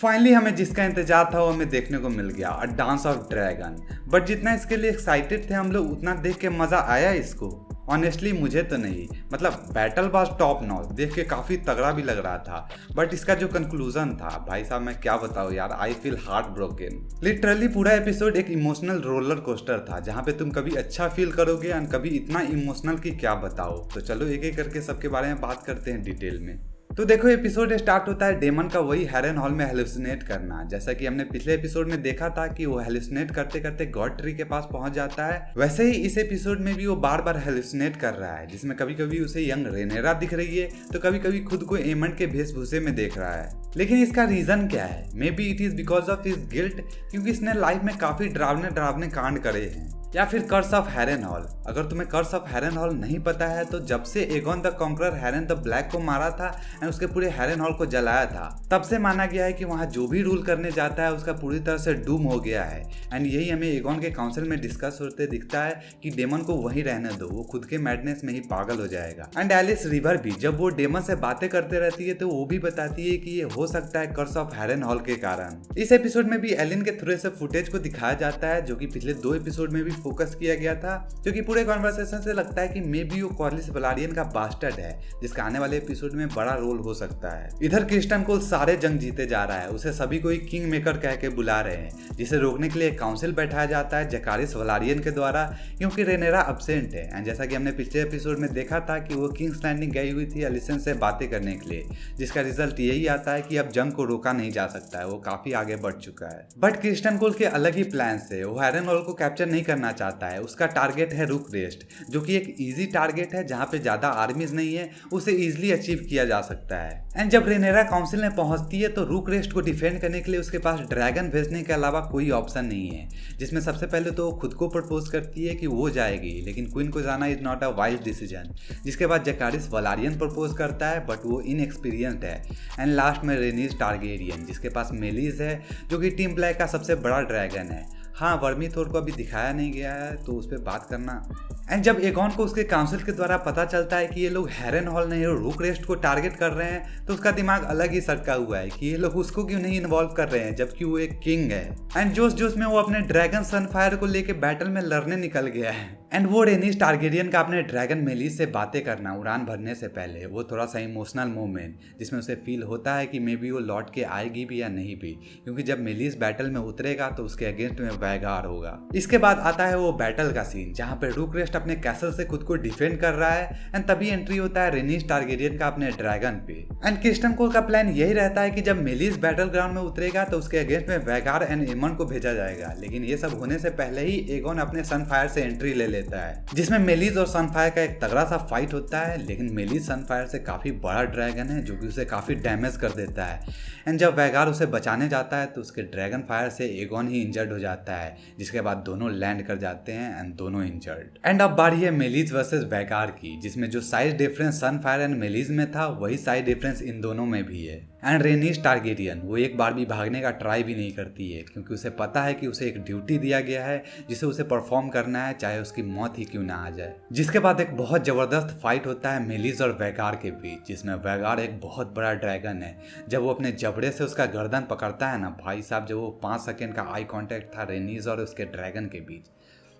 Finally हमें जिसका इंतजार था वो हमें देखने को मिल गया, अ डांस ऑफ ड्रैगन। बट जितना इसके लिए एक्साइटेड थे हम लोग उतना देख के मजा आया इसको? ऑनेस्टली मुझे तो नहीं। मतलब बैटल वाज टॉप नॉच, देख के काफ़ी तगड़ा भी लग रहा था। बट इसका जो कंक्लूजन था भाई साहब मैं क्या बताऊँ यार, I feel heart broken. Literally पूरा एपिसोड एक इमोशनल रोलर कोस्टर था जहाँ पे तुम कभी अच्छा फील करोगे और कभी इतना इमोशनल कि क्या बताओ। तो चलो एक एक करके सबके बारे में बात करते हैं डिटेल में। तो देखो एपिसोड स्टार्ट होता है डेमन का वही हैरन हॉल में हेलुसिनेट करना। जैसा कि हमने पिछले एपिसोड में देखा था कि वो हेलुसिनेट करते करते गॉड ट्री के पास पहुंच जाता है, वैसे ही इस एपिसोड में भी वो बार बार हेलुसिनेट कर रहा है, जिसमें कभी कभी उसे यंग रेनेरा दिख रही है तो कभी कभी खुद को एमंड के वेशभूषे में देख रहा है। लेकिन इसका रीजन क्या है? May be it is because of his guilt, क्योंकि इसने लाइफ में काफी डरावने कांड करे हैं, या फिर कर्स ऑफ हैरन हॉल। अगर तुम्हें कर्स ऑफ हैरन हॉल नहीं पता है तो जब से Aegon the conqueror heron the black को मारा था एंड उसके पूरे हैरन हॉल को जलाया था, तब से माना गया है कि वहाँ जो भी रूल करने जाता है उसका पूरी तरह से डूम हो गया है। एंड यही हमें एगोन के काउंसिल में डिस्कस होते दिखता है कि डेमन को वहीं रहने दो, वो खुद के मैडनेस में ही पागल हो जाएगा। एंड एलिस रिवर भी जब वो डेमन से बातें करते रहती है तो वो भी बताती है कि ये हो सकता है कर्स ऑफ हैरन हॉल के कारण। इस एपिसोड में भी एलिन के थ्रू से फुटेज को दिखाया जाता है जो कि पिछले 2 एपिसोड में भी फोकस किया गया था, जो कि पूरे कॉन्वर्सेशन से लगता है कि मे बी वो कॉर्लिस वेलारियन का बास्टर्ड है जिसका आने वाले एपिसोड में बड़ा रोल हो सकता है। इधर क्रिस्टन कोल सारे जंग जीते जा रहा है, उसे सभी को एक किंग मेकर कह के बुला रहे हैं, जिसे रोकने के लिए एक काउंसिल बैठाया जाता है जकारिस वेलारियन के द्वारा, क्योंकि रेनेरा अब्सेंट है। एंड जैसा कि हमने पिछले एपिसोड में देखा था कि वो किंग्स लैंडिंग गई हुई थी एलिसन से बातें करने के लिए, जिसका रिजल्ट यही आता है कि अब जंग को रोका नहीं जा सकता है, वो काफी आगे बढ़ चुका है। बट क्रिस्टन कोल के अलग ही प्लान से वो हैरन हॉल को कैप्चर नहीं करना चाहता है। उसका टारगेट है रुक रेस्ट, जो कि एक इजी टारगेट है जहां पे ज्यादा आर्मीज नहीं है, उसे इजीली अचीव किया जा सकता है। एंड जब रेनेरा काउंसिल में पहुंचती है तो रुक रेस्ट को डिफेंड करने के लिए उसके पास ड्रैगन भेजने के अलावा कोई ऑप्शन नहीं है, जिसमें सबसे पहले तो वो खुद को प्रपोज करती है कि वो जाएगी, लेकिन क्वीन को जाना is not a wise decision. जिसके बाद जकारिस वेलारियन प्रपोज करता है बट वो इनएक्सपीरियंस्ड है। एंड लास्ट में रेनिस टारगेरियन जिसके पास मेलिस है, जो कि टीम ब्लैक का सबसे बड़ा ड्रैगन है। हाँ, वर्मीथोर को अभी दिखाया नहीं गया है तो उस पर बात करना। एंड जब एगोन को उसके काउंसिल के द्वारा पता चलता है कि ये लोग हैरन हॉल नहीं रुक रेस्ट को टारगेट कर रहे हैं तो उसका दिमाग अलग ही सटका हुआ है कि ये लोग उसको क्यों नहीं इन्वॉल्व कर रहे हैं जबकि वो एक किंग है। एंड जोश जोश में वो अपने ड्रैगन सनफायर को लेके बैटल में लड़ने निकल गया है। एंड वो रेनिस टारगेरियन का अपने ड्रैगन मेलिस से बातें करना उड़ान भरने से पहले, वो थोड़ा सा इमोशनल मोमेंट जिसमें उसे फील होता है कि मे बी वो लौट के आएगी भी या नहीं भी, क्योंकि जब मेलिस बैटल में उतरेगा तो उसके अगेंस्ट में वैगार होगा। इसके बाद आता है वो बैटल का सीन जहाँ पे रुक रेस्ट अपने कैसल से खुद को डिफेंड कर रहा है। एंड तभी एंट्री होता है रेनिस टारगेरियन का अपने ड्रैगन पे। एंड क्रिस्टन कोल का प्लान यही रहता है कि जब मेलिस बैटल ग्राउंड में उतरेगा तो उसके अगेंस्ट में वैगार एंड एमंड को भेजा जाएगा, लेकिन ये सब होने से पहले ही एगोन अपने सनफायर से एंट्री ले लेता है, जिसमें मेलिस और सनफायर का एक तगड़ा सा फाइट होता है। लेकिन मेलिस सनफायर से काफी बड़ा ड्रैगन है जो कि उसे काफी डैमेज कर देता है। एंड जब वैगार उसे बचाने जाता है तो उसके ड्रैगन फायर से एगोन ही इंजर्ड हो जाता है, जिसके बाद दोनों लैंड कर जाते हैं एंड दोनों इंजर्ड। एंड अब बारी है मेलिस वर्सेस वैगार की, जिसमें जो size difference Sunfire and malice में था वही साइज डिफरेंस इन दोनों में भी है। एंड रेनिस टारगेरियन वो एक बार भी भागने का ट्राई भी नहीं करती है, क्योंकि उसे पता है कि उसे एक ड्यूटी दिया गया है जिसे उसे परफॉर्म करना है, चाहे उसकी मौत ही क्यों ना आ जाए। जिसके बाद एक बहुत जबरदस्त फाइट होता है मेलिस और वैगार के बीच, जिसमें वैगार एक बहुत बड़ा ड्रैगन है। जब वो अपने जबड़े से उसका गर्दन पकड़ता है ना भाई साहब, जब वो 5 सेकेंड का आई कांटेक्ट था रेनिस और उसके ड्रैगन के बीच,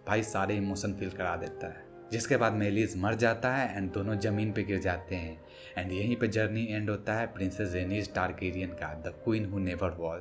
भाई सारे इमोशन फील करा देता है। जिसके बाद मेलिस मर जाता है एंड दोनों जमीन पे गिर जाते हैं। एंड यहीं पे जर्नी एंड होता है प्रिंसेस रेनिस टारगेरियन का, the queen who never was.